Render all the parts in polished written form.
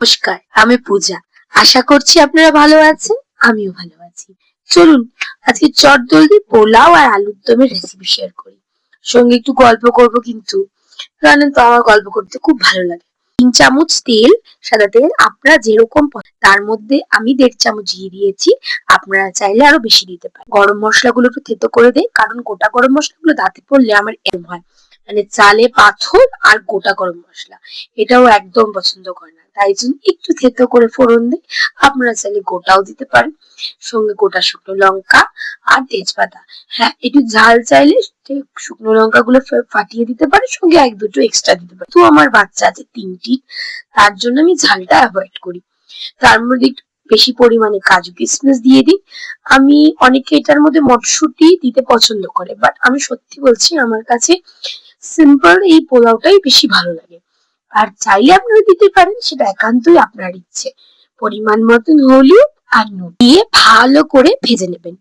নমস্কার, আমি পূজা। আশা করছি আপনারা ভালো আছেন। আমিও ভালো আছি। চলুন আজকে চটজলদি পোলাও আর আলুর দমের রেসিপি শেয়ার করি। সঙ্গে একটু গল্প করব, কিন্তু জানেন তো আমার গল্প করতে খুব ভালো লাগে। 3 চামচ তেল, সাদা তেল আপনারা যেরকম তার মধ্যে আমি 1.5 চামচ ঘি দিয়েছি। আপনারা চাইলে আরো বেশি দিতে পারেন। গরম মশলাগুলো একটু থেতো করে দেই, কারণ গোটা গরম মশলাগুলো দাঁতে পড়লে আমার এরকম হয়, মানে চালে পাথর আর গোটা গরম মশলা এটাও একদম পছন্দ করে না, তাই জন্য একটু থেতো করে ফোড়ন দিই। আপনারা চাইলে গোটাও দিতে পারেন। সঙ্গে গোটা শুকনো লঙ্কা আর তেজপাতা। হ্যাঁ, একটু ঝাল চাইলে শুকনো লঙ্কা গুলো ফাটিয়ে দিতে পারে, সঙ্গে 1-2 এক্সট্রা দিতে পারে। তো আমার বাচ্চা আছে 3টি, তার জন্য আমি ঝালটা অ্যাভয়েড করি। তার মধ্যে একটু বেশি পরিমাণে কাজু কিশমিশ দিয়ে দিই। আমি অনেকে এটার মধ্যে মটরশুঁটি দিতে পছন্দ করে, বাট আমি সত্যি বলছি আমার কাছে সিম্পল এই পোলাওটাই বেশি ভালো লাগে। আর চাইলে আপনারা দিতে পারেন, সেটা একান্তই আপনার ইচ্ছে। পরিমাণ মতন হলুদ আর নুন দিয়ে ভালো করে ভেজে নেবেন।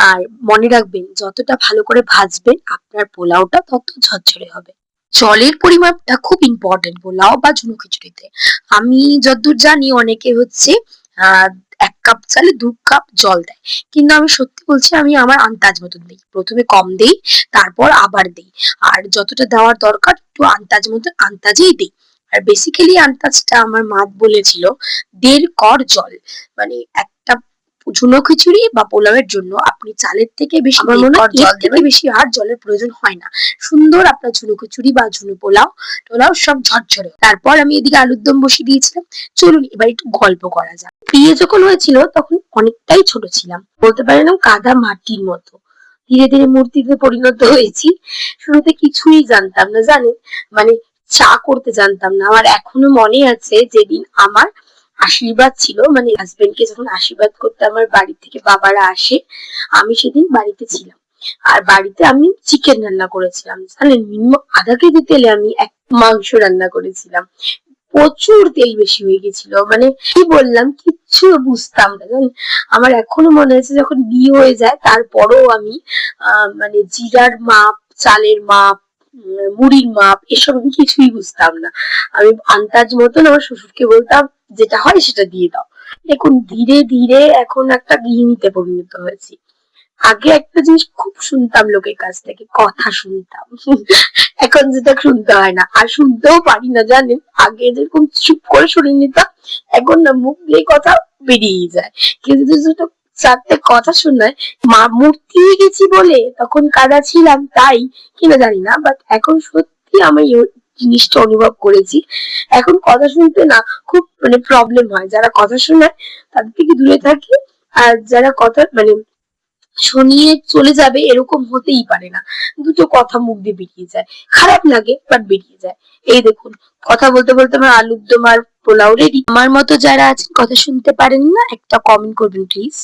আর মনে রাখবেন, যতটা ভালো করে ভাজবেন আপনার পোলাওটা তত ঝরঝরে হবে। জলের পরিমাপটা খুব ইম্পর্টেন্ট পোলাও বা ঝুনো খিচুড়িতে। আমি যতদূর জানি অনেকে হচ্ছে 1 কাপ চালে 2 কাপ জল দেয়, কিন্তু আমি সত্যি বলছি আমি আমার আন্দাজ মতন দিই। প্রথমে কম দিই, তারপর আবার দিই। আর যতটা দেওয়ার দরকার একটু আন্দাজ মতন আন্দাজেই দিই। আর বেসিক্যালি আন্দাজটা আমার মা বলেছিল 1.5 কর জল, মানে একটা ঝুনো খিচুড়ি বা পোলাওয়ের জন্য আপনি চালের থেকে বেশি আমার মনে হয় জল থেকে বেশি আর জলের প্রয়োজন হয় না। সুন্দর আপনার ঝুনো খিচুড়ি বা ঝুনো পোলাও টোলাও সব ঝরঝরে। তারপর আমি এদিকে আলুর দম বসিয়ে দিয়েছিলাম। চলুন এবার একটু গল্প করা যাক। বিয়ে যখন হয়েছিল তখন অনেকটাই ছোট ছিলাম, বলতে পারেন কাদা মাটির মতো। ধীরে ধীরে মূর্তিতে পরিণত হয়েছি। শুরুতে কিছুই জানতাম না, জানেন, মানে চা করতে জানতাম না। আমার এখনো মনে আছে যেদিন আমার আশীর্বাদ ছিল, মানে হাজবেন্ডকে যখন আশীর্বাদ করতে আমার বাড়ি থেকে বাবারা আসে, আমি সেদিন বাড়িতে ছিলাম। আর বাড়িতে আমি চিকেন রান্না করেছিলাম, জানেন, মিনিমাম আধা কেজি তেলে আমি এক মাংস রান্না করেছিলাম। প্রচুর তেল বেশি হয়ে গেছিল, মানে কি বললাম কিচ্ছু বুঝতাম না, জানেন। আমার এখনো মনে আছে যখন বিয়ে হয়ে যায় তারপরও আমি মানে জিরার মাপ, চালের মাপ, মুড়ির মাপ এসব আমি কিছুই বুঝতাম না। আমি আন্দাজ মতন আমার শ্বশুরকে বলতাম যেটা হয় সেটা দিয়ে দাও। দেখুন ধীরে ধীরে এখন একটা গৃহিণীতে পরিণত হয়েছি। আগে একটা জিনিস খুব শুনতাম লোকের কাছ থেকে, কথা শুনতাম। এখন যেটা শুনতে হয় না, আর শুনতেও পারি না, জানেন। আগে যেরকম চুপ করে শুনে নিতাম, এখন না মুখ দিয়ে কথা বেরিয়ে যায়। কিন্তু যেটা 4টে কথা শোনায়, মা মূর্তি হয়ে গেছি বলে তখন কাদা ছিলাম তাই কিনা জানি না, বাট এখন সত্যি আমি জিনিসটা অনুভব করেছি। এখন কথা শুনতে না খুব মানে প্রবলেম হয়। যারা কথা শোনায় তাদের থেকে দূরে থাকি। আর যারা কথা মানে শুনিয়ে চলে যাবে এরকম হতেই পারে না। দুটো কথা মুখ দিয়ে বেরিয়ে যায়, খারাপ লাগে বাট বেরিয়ে যায়। এই দেখুন, কথা বলতে বলতে আমার আলুর দম আর পোলাও রেডি। আমার মতো যারা আছেন কথা শুনতে পারেন না, একটা কমেন্ট করবেন প্লিজ।